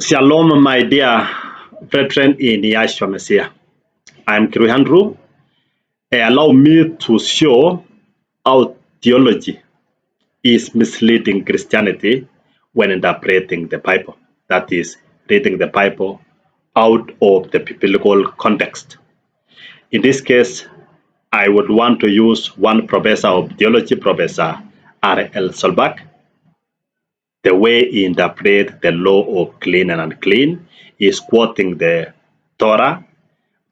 Shalom, my dear brethren in Yahshua Messiah. I'm Andrew. Allow me to show how theology is misleading Christianity when interpreting the Bible. That is, reading the Bible out of the biblical context. In this case, I would want to use one professor of theology, Professor R.L. Solberg. The way he interprets the law of clean and unclean is quoting the Torah,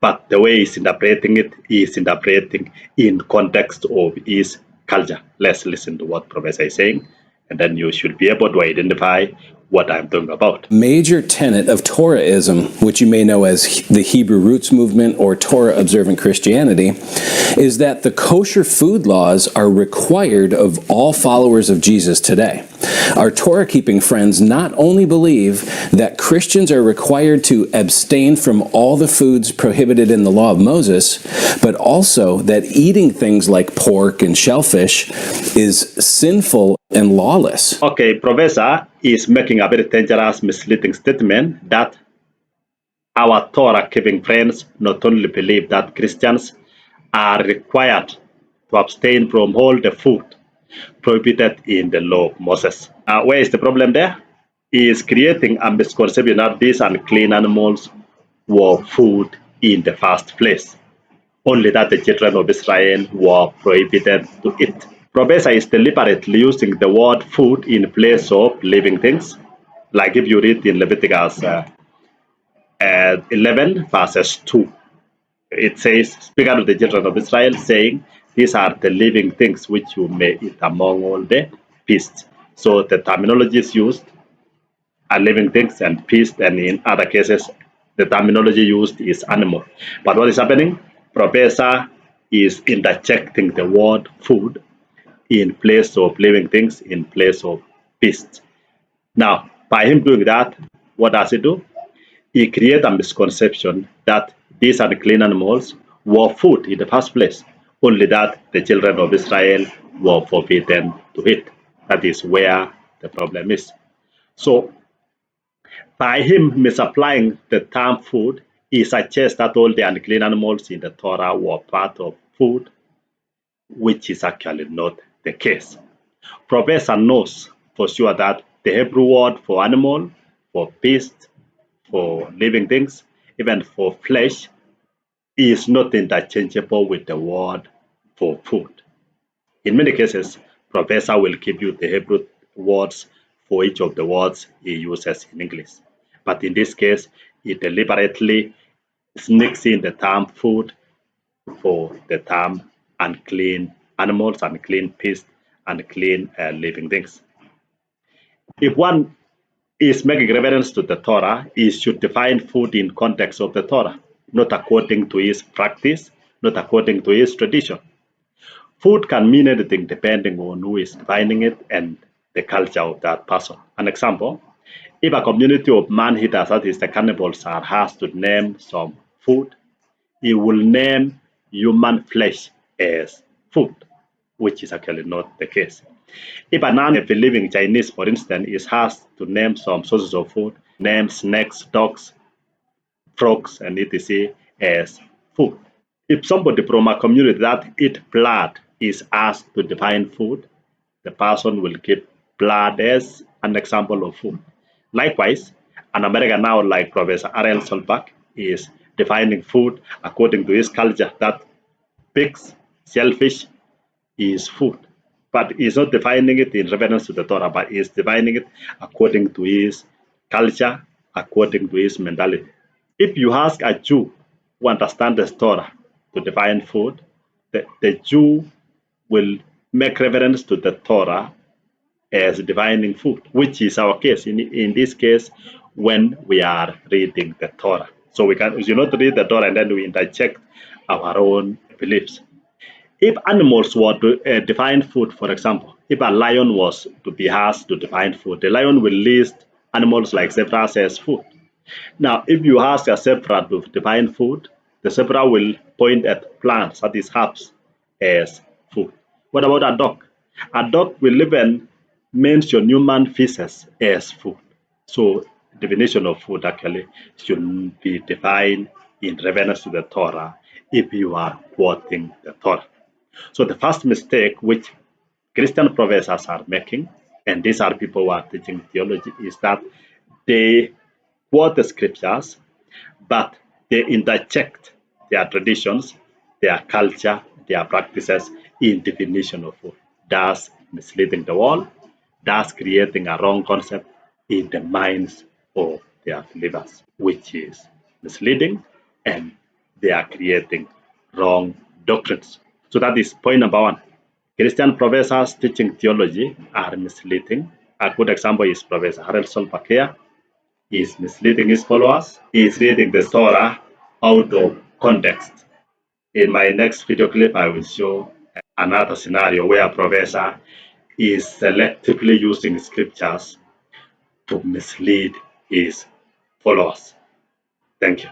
but the way he's interpreting it is interpreting in context of his culture. Let's listen to what Professor is saying, and then you should be able to identify what I'm talking about. Major tenet of Torahism, which you may know as the Hebrew Roots Movement or Torah Observant Christianity, is that the kosher food laws are required of all followers of Jesus today. Our Torah-keeping friends not only believe that Christians are required to abstain from all the foods prohibited in the law of Moses, but also that eating things like pork and shellfish is sinful and lawless. Okay, Professor is making a very dangerous, misleading statement that our Torah-keeping friends not only believe that Christians are required to abstain from all the food prohibited in the law of Moses. Where is the problem there? He is creating a misconception that these unclean animals were food in the first place, only that the children of Israel were prohibited to eat. Professor is deliberately using the word food in place of living things. Like if you read in Leviticus 11 verses 2, it says, speaking to the children of Israel, saying, these are the living things which you may eat among all the beasts. So the terminologies used are living things and beasts, and in other cases, the terminology used is animal. But what is happening? Professor is interjecting the word food in place of living things, in place of beasts. Now, by him doing that, what does he do? He creates a misconception that these unclean animals were food in the first place, only that the children of Israel were forbidden to eat. That is where the problem is. So, by him misapplying the term food, he suggests that all the unclean animals in the Torah were part of food, which is actually not the case. Professor knows for sure that the Hebrew word for animal, for beast, for living things, even for flesh, is not interchangeable with the word for food. In many cases, Professor will give you the Hebrew words for each of the words he uses in English. But in this case, he deliberately sneaks in the term food for the term unclean animals, unclean beasts, unclean living things. If one is making reference to the Torah, he should define food in context of the Torah, not according to his practice, not according to his tradition. Food can mean anything depending on who is defining it and the culture of that person. An example, if a community of man-eaters, that is the cannibals, are asked to name some food, he will name human flesh as food, which is actually not the case. If a non-believing Chinese, for instance, is asked to name some sources of food, name snakes, dogs, frogs, and etc. as food. If somebody from a community that eat blood is asked to define food, the person will give blood as an example of food. Likewise, an American now like Professor R.L. Solberg is defining food according to his culture that pigs, shellfish is food. But he's not defining it in reference to the Torah, but he's defining it according to his culture, according to his mentality. If you ask a Jew who understands the Torah to define food, the Jew will make reference to the Torah as defining food, which is our case in this case when we are reading the Torah. So we not read the Torah and then we interject our own beliefs. If animals were to define food, for example, if a lion was to be asked to define food, the lion will list animals like zebras as food. Now, if you ask a zebra to define food, the zebra will point at plants, that is herbs, as food. What about a dog? A dog will even mention human feces as food. So definition of food actually should be defined in reference to the Torah if you are quoting the Torah. So the first mistake which Christian professors are making, and these are people who are teaching theology, is that they quote the scriptures, but they interject their traditions, their culture, their practices in definition of food, thus misleading the world, thus creating a wrong concept in the minds of their believers, which is misleading, and they are creating wrong doctrines. So that is point number one. Christian professors teaching theology are misleading. A good example is Professor Harold Solberg here. He is misleading his followers. He is reading the Torah out of context. In my next video clip, I will show another scenario where a professor is selectively using scriptures to mislead his followers. Thank you.